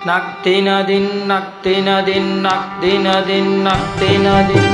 Naktinadin, naktinadin, naktinadin, naktinadin.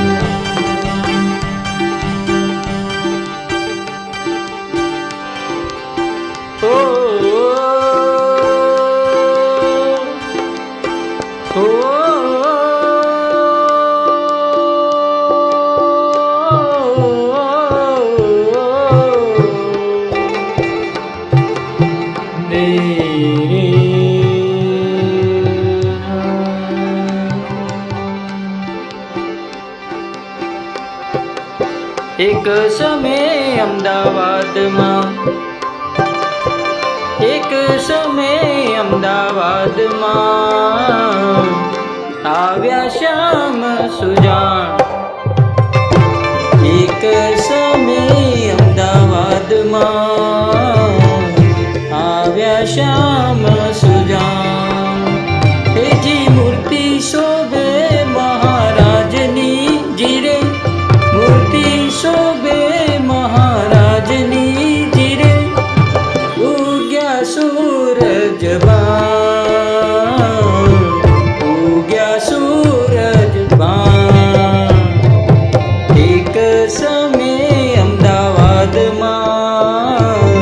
એક સમય અમદાવાદમાં આવ્યા શ્યામ સુજાણ. એક સમય અમદાવાદમાં આવ્યા શ્યામ સુજાણ. એજી મૂર્તિ શોભે મહારાજની જીરે, મૂર્તિ શોભે મહારાજની જીરે. ઉગ્યા સૂરજ બાણ, ઉગ્યા સૂરજ બાણ. એક સમય અમદાવાદમાં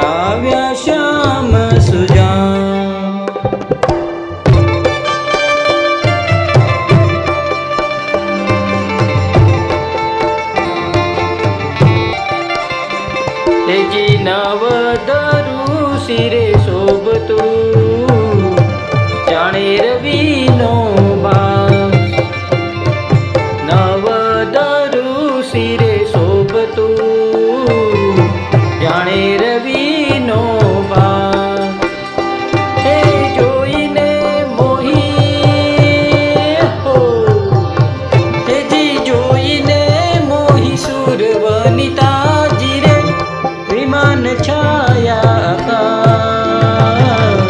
આવ્યા શ્યામ સુજાણ. તેજી નવદરુ શિરે શોભતું, જાણે રવિનો ભાસ. નવદરુ શિરે શોભતું, જાણે રવિનો ભાસ. એ જોઈને મોહી હો, તેજી જોઈને મોહી સુર વનિતા જીરે. વિમાન છાયા આકાશ,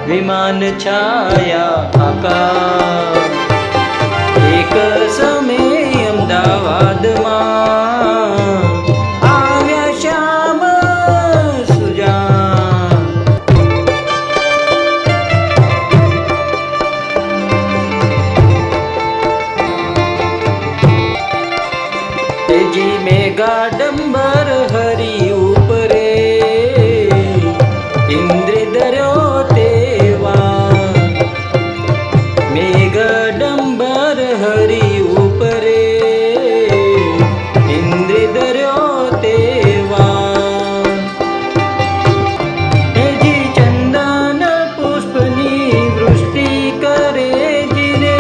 વિમાન છાયા આકાશ. એક સમય અમદાવાદમાં આવ્યા શ્યામ સુજાણ. તેજી મેઘાડંબર હરી ઉપરે, ઇન્દ્ર દર્યો તેવા. મેઘાડંબર હરી ઉપરે, ઇન્દ્ર દર્યો તેવા. એજી ચંદન પુષ્પની વૃષ્ટિ કરે જીરે,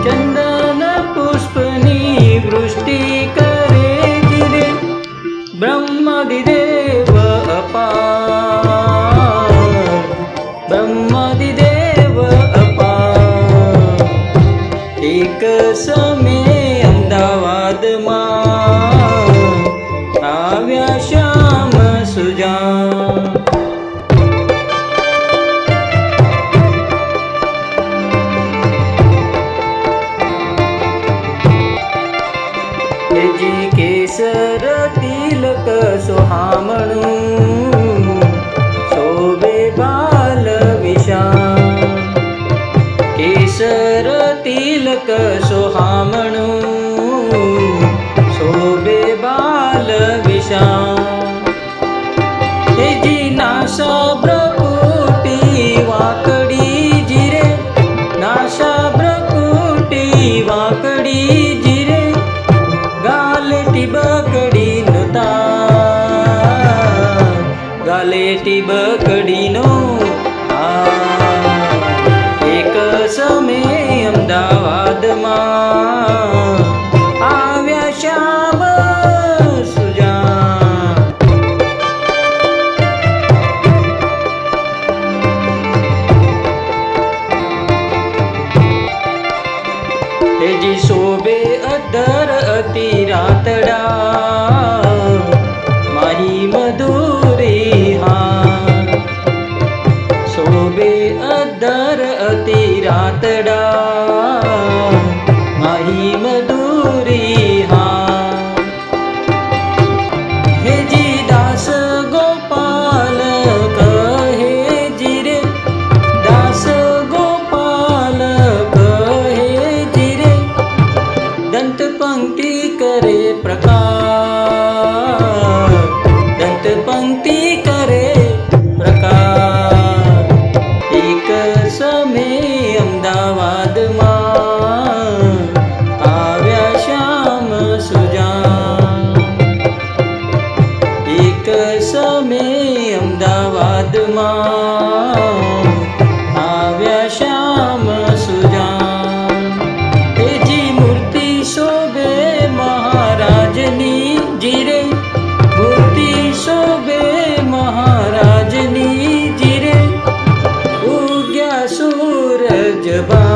ચંદન પુષ્પની વૃષ્ટિ કરે જીરે. બ્રહ્માદિદેવ અપાર, બ્રહ્માદિદેવ અપાર. એક સમય અમદાવાદમાં આવ્યા શ્યામ સુજાણ. તેજી કેસર તિલક સોહામણું, શોભે બાલ વિશાળ. કેસર તિલક સોહામણું, શોભે બાલ વિશાળ. તેજી નાસા બ્રકુટી વાકડી જીરે, નાસા બ્રકુટી વાકડી જીરે. ગાલે ટીબકડી નો તાર, ગાલે ટીબકડી નો તાર. એક સમય અમદાવાદમાં આવ્યા શ્યામ સુજાણ. તેજી શોભે અધર અતિ રાતડા, માહી મધુરી હાર. શોભે અધર અતિ રાતડા, માહી મધુરી હાર. હેજી દાસ ગોપાલ કહે જીરે, દાસ રજબા